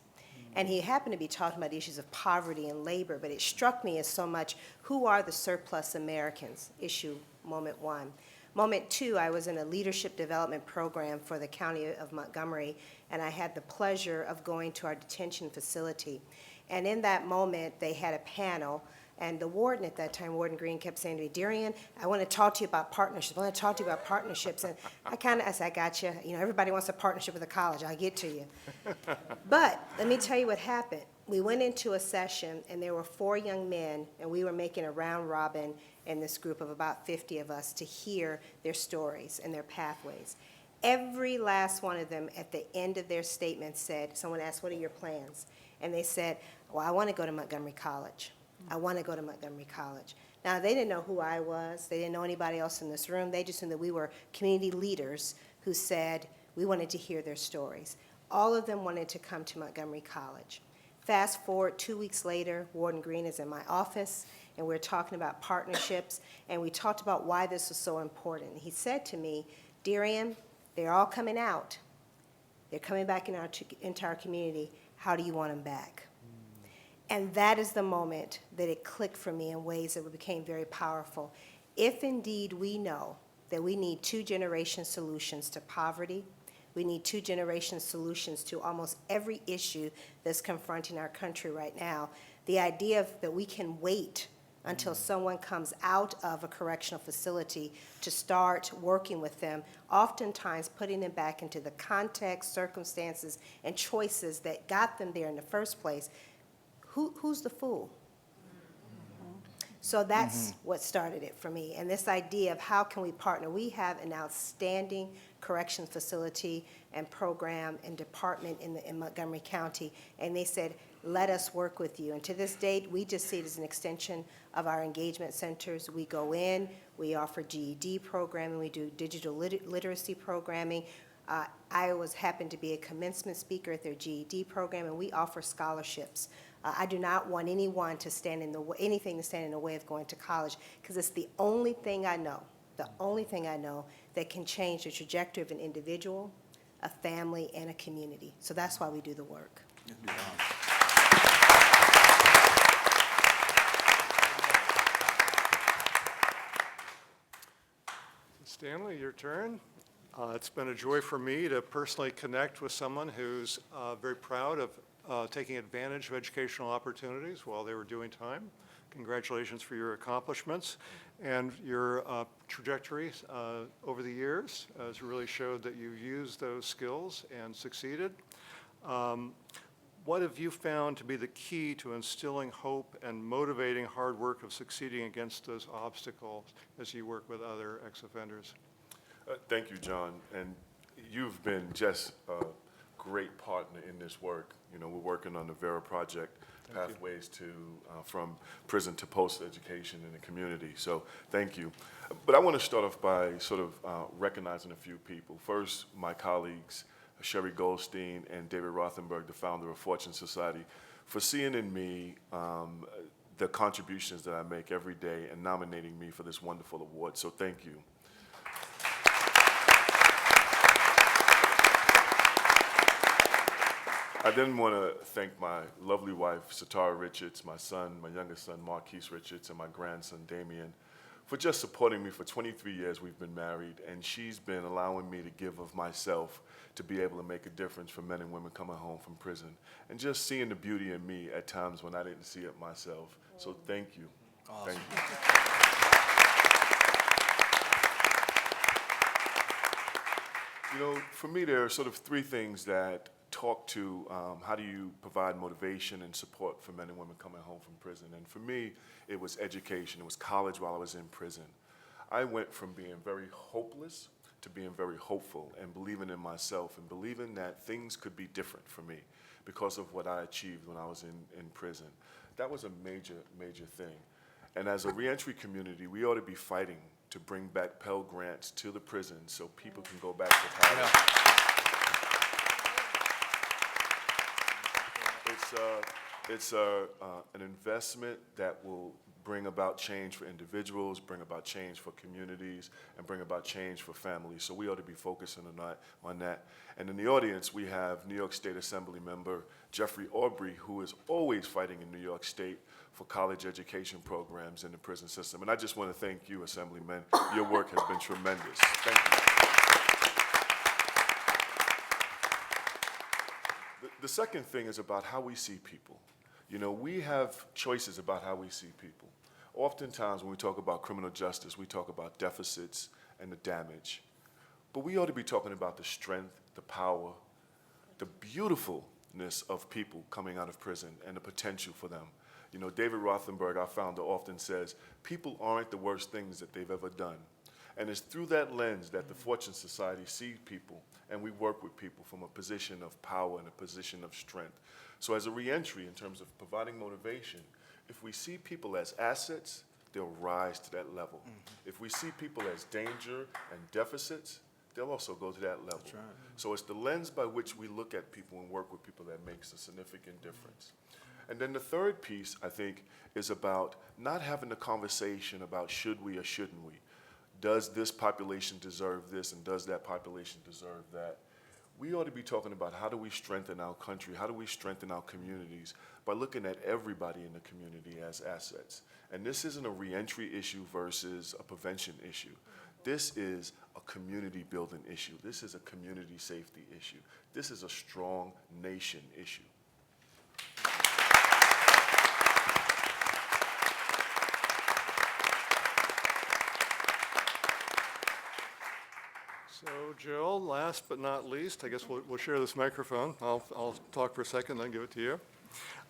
And he happened to be talking about issues of poverty and labor, but it struck me as so much, who are the surplus Americans? Issue, moment one. Moment two, I was in a leadership development program for the County of Montgomery, and I had the pleasure of going to our detention facility. And in that moment, they had a panel, and the warden at that time, Warden Green, kept saying to me, Darian, I want to talk to you about partnerships. I want to talk to you about partnerships. And I said, I got you. You know, everybody wants a partnership with a college. I'll get to you. But let me tell you what happened. We went into a session, and there were 4 young men, and we were making a round robin in this group of about 50 of us to hear their stories and their pathways. Every last one of them at the end of their statement said, someone asked, what are your plans? And they said, well, I want to go to Montgomery College. I want to go to Montgomery College. Now, they didn't know who I was. They didn't know anybody else in this room. They just knew that we were community leaders who said we wanted to hear their stories. All of them wanted to come to Montgomery College. Fast forward 2 weeks later, Warden Green is in my office, and we're talking about partnerships, and we talked about why this was so important. He said to me, Darian, they're all coming out. They're coming back into our community. How do you want them back? And that is the moment that it clicked for me in ways that became very powerful. If indeed we know that we need 2-generation solutions to poverty, we need 2-generation solutions to almost every issue that's confronting our country right now, the idea that we can wait until someone comes out of a correctional facility to start working with them, oftentimes putting them back into the context, circumstances, and choices that got them there in the first place, who's the fool? So that's what started it for me. And this idea of how can we partner? We have an outstanding corrections facility and program and department in Montgomery County. And they said, let us work with you. And to this date, we just see it as an extension of our engagement centers. We go in, we offer GED programming, we do digital literacy programming. I happened to be a commencement speaker at their GED program, and we offer scholarships. I do not want anyone to stand in the way, anything to stand in the way of going to college, because it's the only thing I know the only thing I know that can change the trajectory of an individual, a family, and a community. So that's why we do the work. Stanley, your turn. It's been a joy for me to personally connect with someone who's very proud of taking advantage of educational opportunities while they were doing time. Congratulations for your accomplishments and your trajectory over the years has really showed that you used those skills and succeeded. What have you found to be the key to instilling hope and motivating hard work of succeeding against those obstacles as you work with other ex-offenders? Thank you, John. And you've been just a great partner in this work. You know, we're working on the Vera Project, pathways to from prison to post-education in the community. So thank you. But I want to start off by sort of recognizing a few people. First, my colleagues, Sherry Goldstein and David Rothenberg, the founder of Fortune Society, for seeing in me the contributions that I make every day and nominating me for this wonderful award. So thank you. I then want to thank my lovely wife, Satara Richards, my son, my youngest son, Marquise Richards, and my grandson, Damien, for just supporting me for 23 years. We've been married, and she's been allowing me to give of myself to be able to make a difference for men and women coming home from prison, and just seeing the beauty in me at times when I didn't see it myself. So thank you. Awesome. Thank you. You know, for me, there are sort of three things that talk to how do you provide motivation and support for men and women coming home from prison. And for me, it was education. It was college while I was in prison. I went from being very hopeless to being very hopeful and believing in myself and believing that things could be different for me because of what I achieved when I was in prison. That was a major, major thing. And as a reentry community, we ought to be fighting to bring back Pell Grants to the prison so people can go back to college. Yeah. It's an investment that will bring about change for individuals, bring about change for communities, and bring about change for families. So we ought to be focusing on that. And in the audience, we have New York State Assembly member Jeffrey Aubrey, who is always fighting in New York State for college education programs in the prison system. And I just want to thank you, Assemblyman. Your work has been tremendous. Thank you. The second thing is about how we see people. You know, we have choices about how we see people. Oftentimes when we talk about criminal justice, we talk about deficits and the damage. But we ought to be talking about the strength, the power, the beautifulness of people coming out of prison and the potential for them. You know, David Rothenberg, our founder, often says, people aren't the worst things that they've ever done. And it's through that lens that the Fortune Society sees people, and we work with people from a position of power and a position of strength. So as a reentry, in terms of providing motivation, if we see people as assets, they'll rise to that level. If we see people as danger and deficits, they'll also go to that level. That's right. So it's the lens by which we look at people and work with people that makes a significant difference. And then the third piece, I think, is about not having the conversation about should we or shouldn't we. Does this population deserve this and does that population deserve that? We ought to be talking about how do we strengthen our country, how do we strengthen our communities by looking at everybody in the community as assets. And this isn't a reentry issue versus a prevention issue. This is a community building issue. This is a community safety issue. This is a strong nation issue. So Jill, last but not least, I guess we'll share this microphone. I'll talk for a second, then give it to you.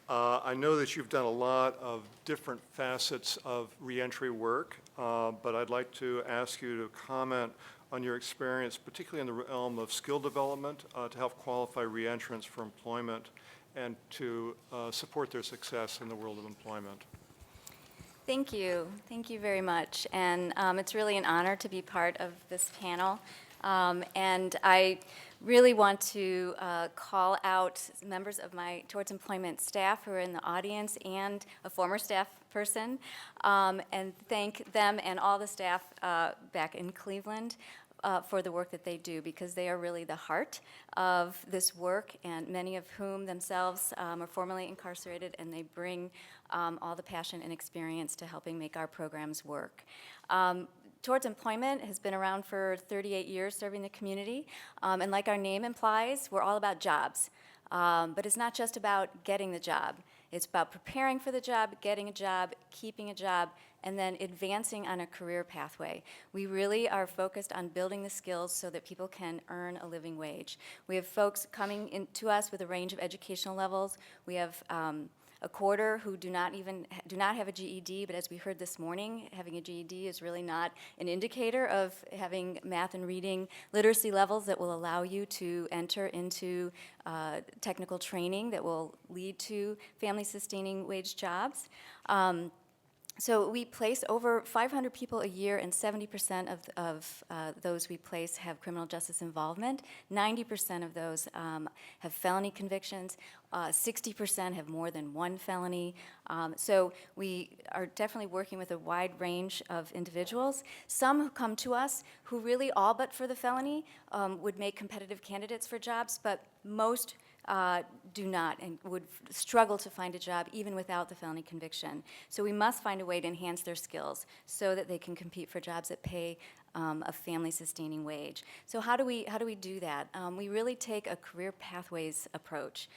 I know that you've done a lot of different facets of reentry work, but I'd like to ask you to comment on your experience, particularly in the realm of skill development, to help qualify reentrants for employment and to support their success in the world of employment. Thank you. Thank you very much. And it's really an honor to be part of this panel. And I really want to call out members of my Towards Employment staff who are in the audience and a former staff person, and thank them and all the staff back in Cleveland for the work that they do, because they are really the heart of this work, and many of whom themselves are formerly incarcerated, and they bring all the passion and experience to helping make our programs work. Towards Employment has been around for 38 years serving the community, and like our name implies, we're all about jobs. But it's not just about getting the job. It's about preparing for the job, getting a job, keeping a job, and then advancing on a career pathway. We really are focused on building the skills so that people can earn a living wage. We have folks coming to us with a range of educational levels. We have a quarter who do not have a GED, but as we heard this morning, having a GED is really not an indicator of having math and reading literacy levels that will allow you to enter into technical training that will lead to family-sustaining wage jobs. So we place over 500 people a year, and 70% of those we place have criminal justice involvement. 90% of those have felony convictions. 60% have more than one felony. So we are definitely working with a wide range of individuals. Some who come to us who really all but for the felony would make competitive candidates for jobs, but most do not and would struggle to find a job even without the felony conviction. So we must find a way to enhance their skills so that they can compete for jobs that pay a family-sustaining wage. So how do we do that? We really take a career pathways approach.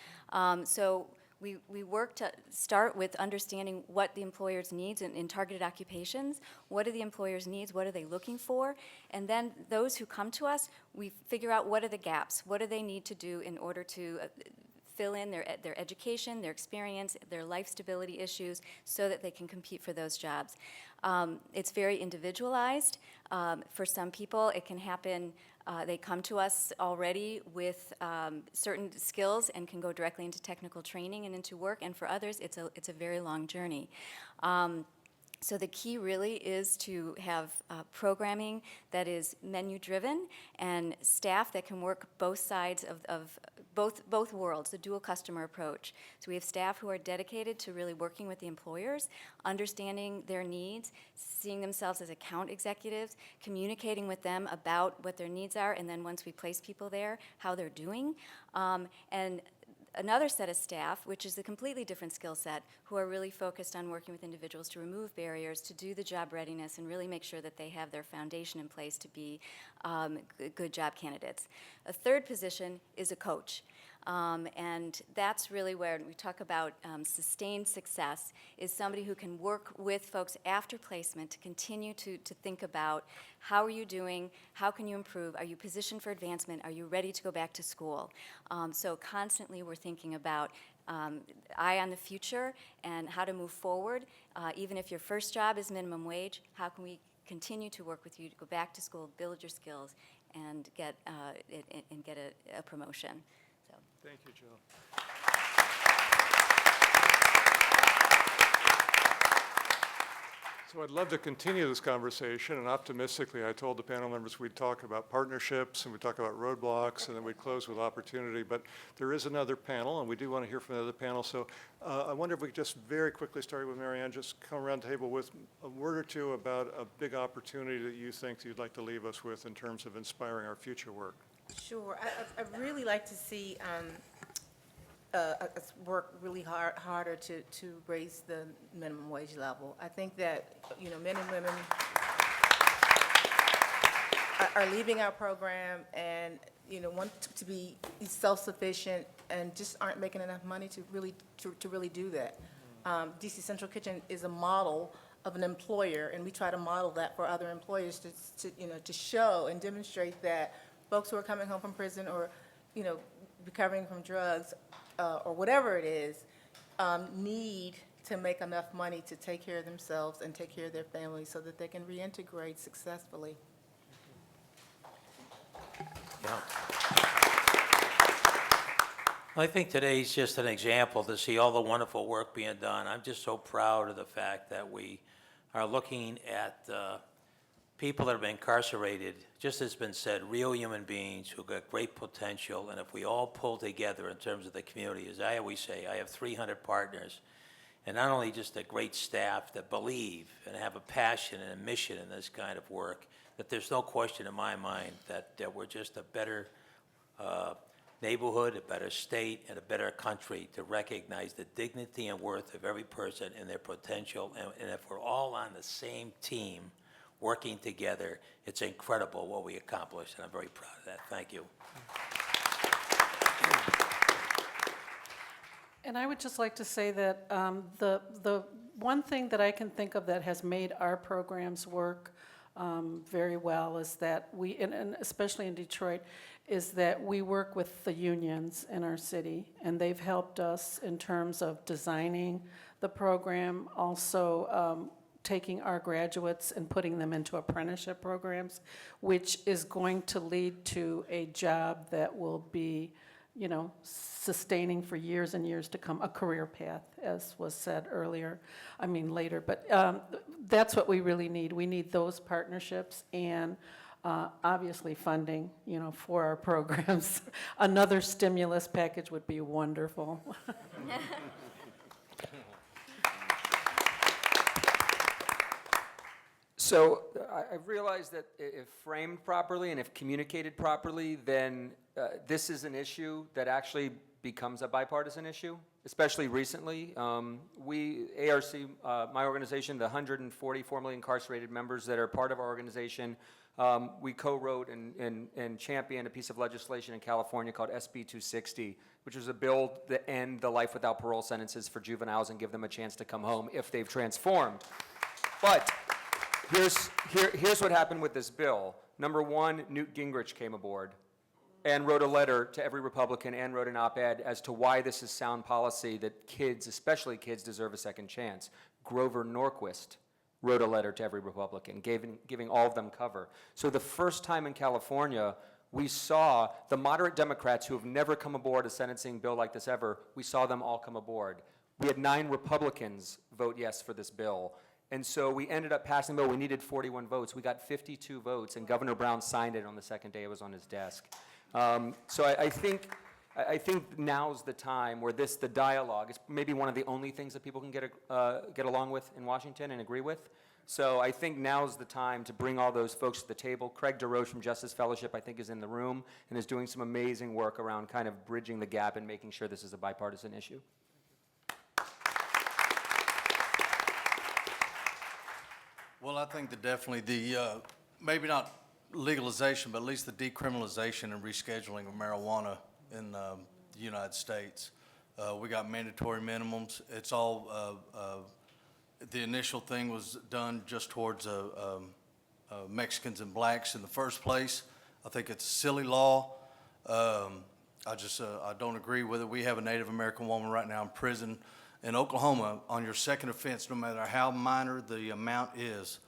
So we work to start with understanding what the employer's needs in targeted occupations. What are the employer's needs? What are they looking for? And then those who come to us, we figure out what are the gaps. What do they need to do in order to fill in their education, their experience, their life stability issues so that they can compete for those jobs. It's very individualized. For some people, it can happen they come to us already with certain skills and can go directly into technical training and into work, and for others, it's a very long journey. So the key really is to have programming that is menu-driven and staff that can work both sides of both worlds, the dual customer approach. So we have staff who are dedicated to really working with the employers, understanding their needs, seeing themselves as account executives, communicating with them about what their needs are, and then once we place people there, how they're doing. And another set of staff, which is a completely different skill set, who are really focused on working with individuals to remove barriers, to do the job readiness, and really make sure that they have their foundation in place to be good job candidates. A third position is a coach. And that's really where we talk about sustained success, is somebody who can work with folks after placement to continue to think about how are you doing, how can you improve, are you positioned for advancement, are you ready to go back to school? So constantly we're thinking about eye on the future and how to move forward. Even if your first job is minimum wage, how can we continue to work with you to go back to school, build your skills, and get a promotion. Thank you, Jill. So I'd love to continue this conversation, and optimistically, I told the panel members we'd talk about partnerships, and we'd talk about roadblocks, and then we'd close with opportunity. But there is another panel, and we do want to hear from another panel. So I wonder if we could just very quickly, starting with Marianne, just come around the table with a word or two about a big opportunity that you think you'd like to leave us with in terms of inspiring our future work. Sure. I'd really like to see us work really harder to raise the minimum wage level. I think that, men and women are leaving our program and, want to be self-sufficient and just aren't making enough money to really do that. DC Central Kitchen is a model of an employer, and we try to model that for other employers to show and demonstrate that folks who are coming home from prison or, recovering from drugs or whatever it is, need to make enough money to take care of themselves and take care of their families so that they can reintegrate successfully. Yeah. I think today's just an example to see all the wonderful work being done. I'm just so proud of the fact that we are looking at people that have been incarcerated, just as has been said, real human beings who've got great potential, and if we all pull together in terms of the community, as I always say, I have 300 partners, and not only just a great staff that believe and have a passion and a mission in this kind of work, that there's no question in my mind that we're just a better neighborhood, a better state, and a better country to recognize the dignity and worth of every person and their potential. And if we're all on the same team, working together, it's incredible what we accomplished, and I'm very proud of that. Thank you. And I would just like to say that the one thing that I can think of that has made our programs work very well is that we, and especially in Detroit, is that we work with the unions in our city, and they've helped us in terms of designing the program, also taking our graduates and putting them into apprenticeship programs, which is going to lead to a job that will be, you know, sustaining for years and years to come, a career path, as was said earlier, later. But that's what we really need. We need those partnerships and obviously funding, you know, for our programs. Another stimulus package would be wonderful. So I've realized that if framed properly and if communicated properly, then this is an issue that actually becomes a bipartisan issue, especially recently. We, ARC, my organization, the 140 formerly incarcerated members that are part of our organization, we co-wrote and championed a piece of legislation in California called SB 260, which was a bill to end the life without parole sentences for juveniles and give them a chance to come home if they've transformed. But here's what happened with this bill. Number one, Newt Gingrich came aboard and wrote a letter to every Republican and wrote an op-ed as to why this is sound policy, that kids, especially kids, deserve a second chance. Grover Norquist wrote a letter to every Republican, giving all of them cover. So the first time in California, we saw the moderate Democrats who have never come aboard a sentencing bill like this ever, we saw them all come aboard. We had 9 Republicans vote yes for this bill. And so we ended up passing the bill. We needed 41 votes. We got 52 votes, and Governor Brown signed it on the second day it was on his desk. So I think now's the time where the dialogue is maybe one of the only things that people can get along with in Washington and agree with. So I think now's the time to bring all those folks to the table. Craig DeRoche from Justice Fellowship, I think, is in the room and is doing some amazing work around kind of bridging the gap and making sure this is a bipartisan issue. Well, I think that definitely the, maybe not legalization, but at least the decriminalization and rescheduling of marijuana in the United States. We got mandatory minimums. It's all, the initial thing was done just towards Mexicans and blacks in the first place. I think it's a silly law. I don't agree with it. We have a Native American woman right now in prison in Oklahoma. On your second offense, no matter how minor the amount is,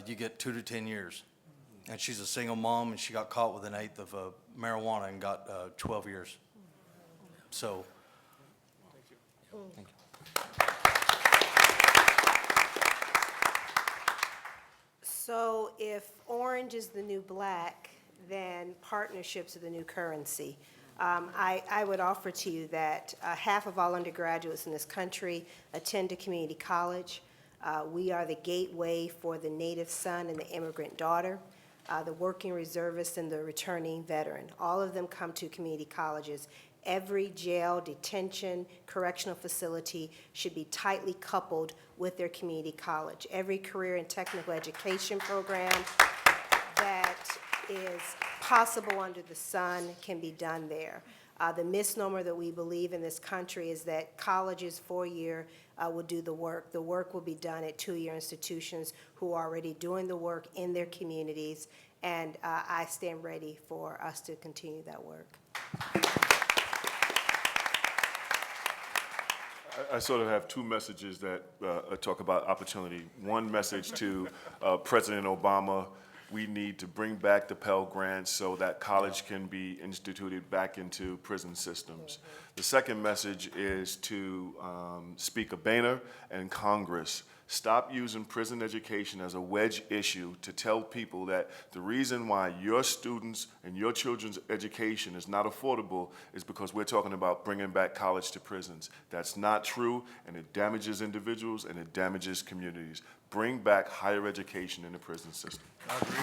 you get 2 to 10 years. And she's a single mom, and she got caught with 1/8 of marijuana and got 12 years. So. Thank you. So if orange is the new black, then partnerships are the new currency. I would offer to you that half of all undergraduates in this country attend a community college. We are the gateway for the native son and the immigrant daughter, the working reservist and the returning veteran. All of them come to community colleges. Every jail, detention, correctional facility should be tightly coupled with their community college. Every career and technical education program that is possible under the sun can be done there. The misnomer that we believe in this country is that colleges 4-year will do the work. The work will be done at 2-year institutions who are already doing the work in their communities, and I stand ready for us to continue that work. I sort of have 2 messages that talk about opportunity. One message to President Obama: we need to bring back the Pell Grants so that college can be instituted back into prison systems. The second message is to Speaker Boehner and Congress: Stop using prison education as a wedge issue to tell people that the reason why your students and your children's education is not affordable is because we're talking about bringing back college to prisons. That's not true, and it damages individuals and it damages communities. Bring back higher education in the prison system. I agree.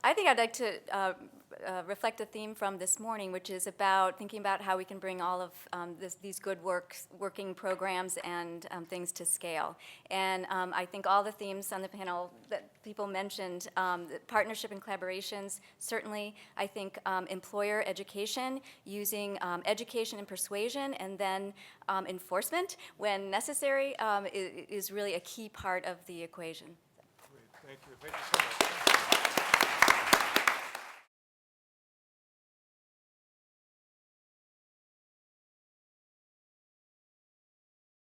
I think I'd like to reflect a theme from this morning, which is about thinking about how we can bring all of these good working programs and things to scale. And I think all the themes on the panel that people mentioned, partnership and collaborations, certainly. I think employer education, using education and persuasion, and then enforcement when necessary is really a key part of the equation. Thank you so much.